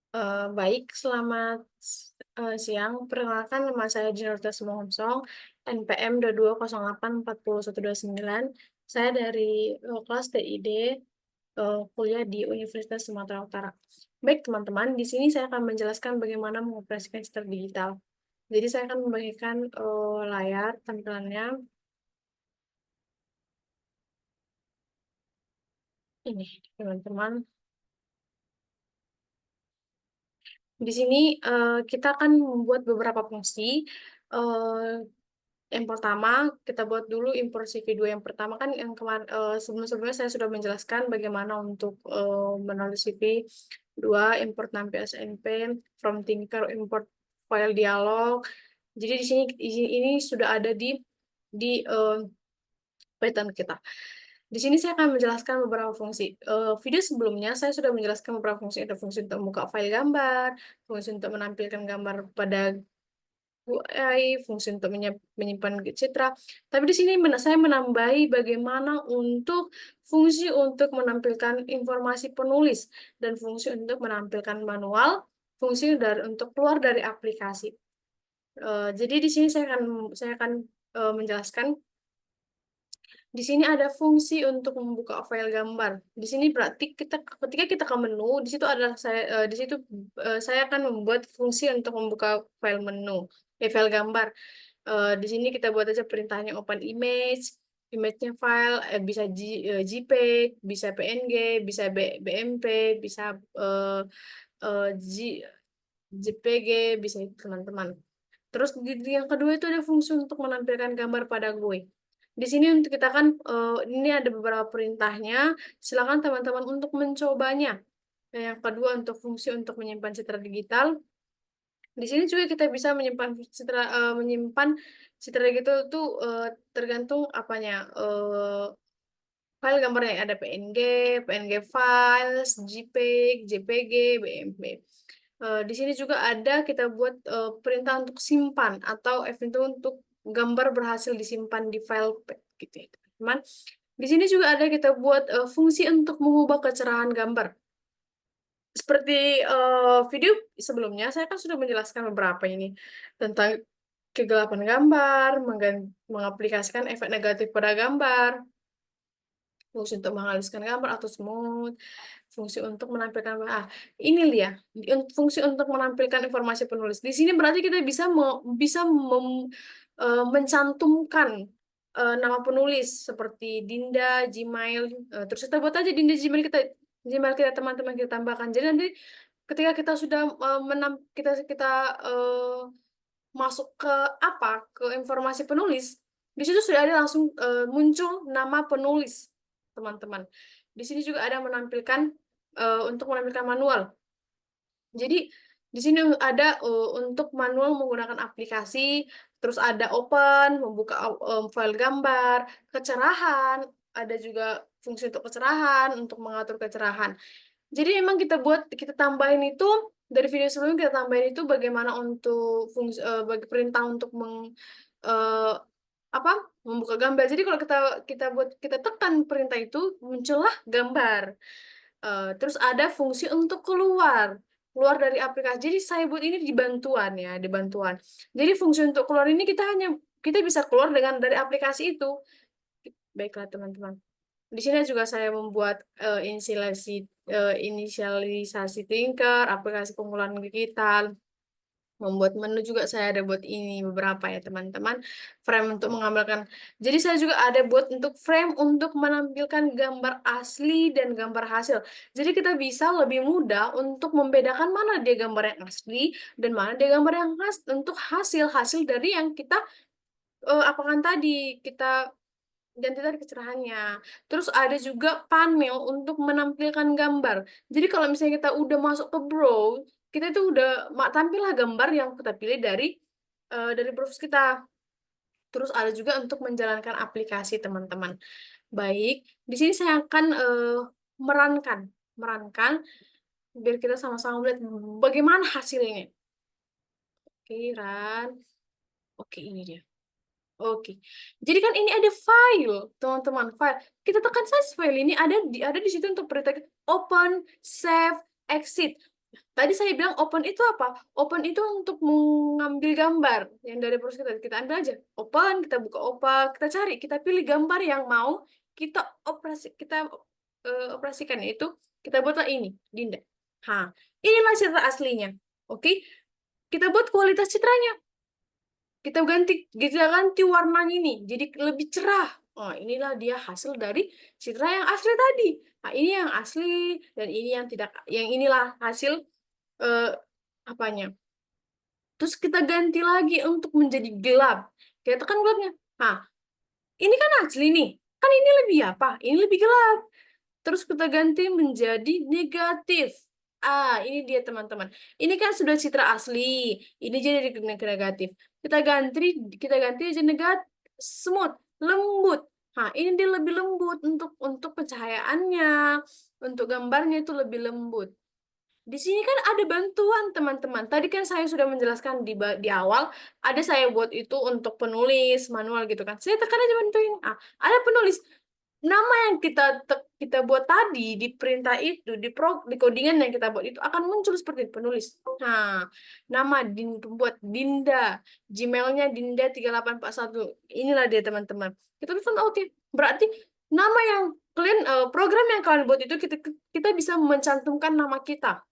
Baik, selamat siang. Perkenalkan, nama saya Jinurta Simohonsong, NPM 22084029. Saya dari kelas TID, kuliah di Universitas Sumatera Utara. Baik, teman-teman, di sini saya akan menjelaskan bagaimana mengoperasikan sistem digital. Jadi saya akan membagikan layar tampilannya ini, teman-teman. Di sini kita akan membuat beberapa fungsi. Eh, Yang pertama, kita buat dulu import CV2. Yang pertama kan yang kemarin sebelum-sebelumnya saya sudah menjelaskan bagaimana untuk menulis CV2, import nampi SNP, from Tinker, import file dialog. Jadi di sini ini sudah ada di Python kita. Di sini saya akan menjelaskan beberapa fungsi. Video sebelumnya saya sudah menjelaskan beberapa fungsi. Ada fungsi untuk membuka file gambar, fungsi untuk menampilkan gambar pada UI, fungsi untuk menyimpan citra. Tapi di sini saya menambahi bagaimana untuk fungsi untuk menampilkan informasi penulis dan fungsi untuk menampilkan manual, fungsi untuk keluar dari aplikasi. Jadi di sini saya akan menjelaskan. Di sini ada fungsi untuk membuka file gambar. Di sini berarti ketika kita ke menu, di situ adalah saya akan membuat fungsi untuk membuka file menu, file gambar. Di sini kita buat aja perintahnya open image, image-nya file bisa JPEG, bisa PNG, bisa BMP, bisa eh, eh, J- JPG, bisa itu teman-teman. Terus yang kedua itu ada fungsi untuk menampilkan gambar pada gue. Di sini untuk kita kan ini ada beberapa perintahnya. Silakan teman-teman untuk mencobanya. Dan yang kedua untuk fungsi untuk menyimpan citra digital. Di sini juga kita bisa menyimpan citra digital itu tergantung apanya. File gambarnya ada PNG, PNG files, JPEG, JPG, BMP. Di sini juga ada kita buat perintah untuk simpan atau itu untuk gambar berhasil disimpan di file gitu ya, teman. Di sini juga ada kita buat fungsi untuk mengubah kecerahan gambar. Seperti video sebelumnya, saya kan sudah menjelaskan beberapa ini tentang kegelapan gambar, mengaplikasikan efek negatif pada gambar, fungsi untuk menghaluskan gambar atau smooth, fungsi untuk menampilkan ini dia, fungsi untuk menampilkan informasi penulis. Di sini berarti kita mencantumkan nama penulis seperti Dinda, Gmail, terus kita buat aja Dinda Gmail kita teman-teman kita tambahkan. Jadi nanti ketika kita sudah kita masuk ke ke informasi penulis, di situ sudah ada langsung muncul nama penulis, teman-teman. Di sini juga ada untuk menampilkan manual. Jadi di sini ada untuk manual menggunakan aplikasi, terus ada open, membuka file gambar, kecerahan, ada juga fungsi untuk kecerahan, untuk mengatur kecerahan. Jadi emang kita tambahin itu dari video sebelumnya kita tambahin itu bagaimana untuk bagi perintah untuk eh, apa membuka gambar. Jadi kalau kita tekan perintah itu muncullah gambar. Terus ada fungsi untuk keluar dari aplikasi. Jadi saya buat ini di bantuan ya, di bantuan. Jadi fungsi untuk keluar ini kita bisa keluar dari aplikasi itu. Baiklah teman-teman. Di sini juga saya membuat inisialisasi Tinker, aplikasi pengumpulan digital, membuat menu juga saya ada buat ini beberapa ya teman-teman. Frame untuk mengambilkan. Jadi saya juga ada buat untuk frame untuk menampilkan gambar asli dan gambar hasil. Jadi kita bisa lebih mudah untuk membedakan mana dia gambar yang asli dan mana dia gambar yang untuk hasil dari yang kita apakan tadi kita ganti tadi kecerahannya. Terus ada juga panel untuk menampilkan gambar. Jadi kalau misalnya kita udah masuk ke browse, kita itu udah tampillah gambar yang kita pilih dari browse kita. Terus ada juga untuk menjalankan aplikasi teman-teman. Baik, di sini saya akan merankan, merankan biar kita sama-sama melihat bagaimana hasilnya. Oke, Ran. Oke, ini dia. Oke. Jadi kan ini ada file, teman-teman, file. Kita tekan saja file ini ada di situ untuk perintah open, save, exit. Tadi saya bilang open itu apa? Open itu untuk mengambil gambar yang dari proses kita ambil aja. Open, kita buka opa, kita cari, kita pilih gambar yang mau kita operasikan itu kita buatlah ini, Dinda. Inilah citra aslinya. Oke, kita buat kualitas citranya. Kita ganti warnanya ini jadi lebih cerah. Oh, inilah dia hasil dari citra yang asli tadi. Nah, ini yang asli dan ini yang tidak. Yang inilah hasil eh, apanya. Terus kita ganti lagi untuk menjadi gelap. Kita tekan gelapnya. Nah, ini kan asli nih. Kan ini lebih apa? Ini lebih gelap. Terus kita ganti menjadi negatif. Ini dia teman-teman. Ini kan sudah citra asli. Ini jadi negatif. Kita ganti kita ganti aja negatif, smooth, lembut. Ini dia lebih lembut untuk pencahayaannya, untuk gambarnya itu lebih lembut. Di sini kan ada bantuan teman-teman. Tadi kan saya sudah menjelaskan di awal, ada saya buat itu untuk penulis manual gitu kan. Saya tekan aja bantuin. Ada penulis. Nama yang kita buat tadi di perintah itu, di codingan yang kita buat itu akan muncul seperti penulis. Nama pembuat Dinda, Gmailnya Dinda3841. Inilah dia teman-teman. Kita tekan oke. Berarti nama yang program yang kalian buat itu kita bisa mencantumkan nama kita.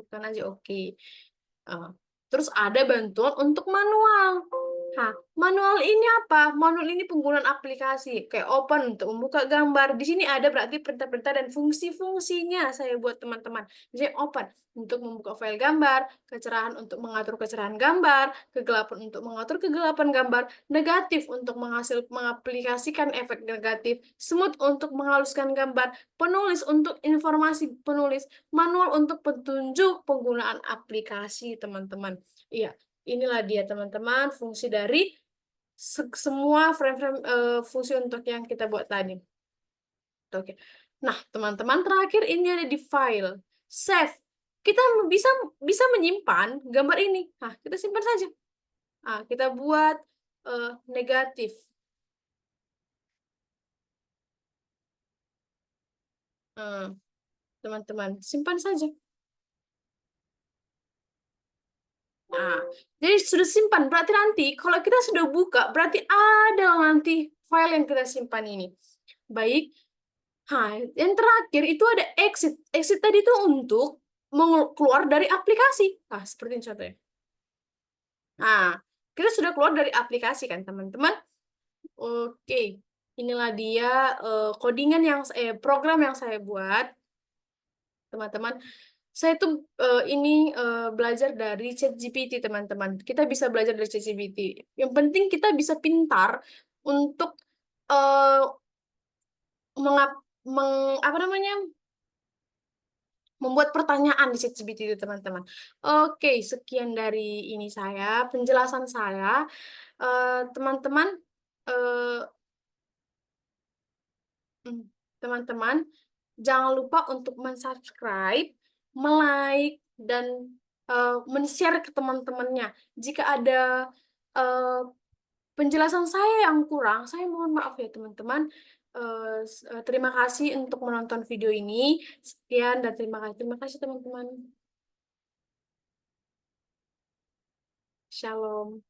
Tekan aja oke. Eh, Terus ada bantuan untuk manual. Manual ini apa? Manual ini penggunaan aplikasi kayak open untuk membuka gambar. Di sini ada berarti perintah-perintah dan fungsi-fungsinya saya buat teman-teman. Misalnya open untuk membuka file gambar, kecerahan untuk mengatur kecerahan gambar, kegelapan untuk mengatur kegelapan gambar, negatif untuk mengaplikasikan efek negatif, smooth untuk menghaluskan gambar, penulis untuk informasi penulis, manual untuk petunjuk penggunaan aplikasi, teman-teman. Iya, inilah dia teman-teman fungsi dari semua frame-frame fungsi untuk yang kita buat tadi. Oke. Nah, teman-teman terakhir ini ada di file. Save. Kita bisa bisa menyimpan gambar ini. Kita simpan saja. Kita buat negatif. Teman-teman, simpan saja. Jadi sudah simpan. Berarti nanti kalau kita sudah buka, berarti ada nanti file yang kita simpan ini. Baik. Yang terakhir itu ada exit. Exit tadi itu untuk keluar dari aplikasi. Seperti ini contohnya. Kita sudah keluar dari aplikasi kan, teman-teman? Oke. Inilah dia codingan program yang saya buat, teman-teman. Saya tuh ini belajar dari ChatGPT, teman-teman. Kita bisa belajar dari ChatGPT. Yang penting kita bisa pintar untuk eh, apa namanya, membuat pertanyaan di ChatGPT itu, teman-teman. Oke, sekian dari ini penjelasan saya. Teman-teman, eh, hmm, teman-teman, jangan lupa untuk mensubscribe, like, dan men-share ke teman-temannya. Jika ada eh, penjelasan saya yang kurang, saya mohon maaf ya teman-teman. Terima kasih untuk menonton video ini. Sekian dan terima kasih. Terima kasih teman-teman. Shalom.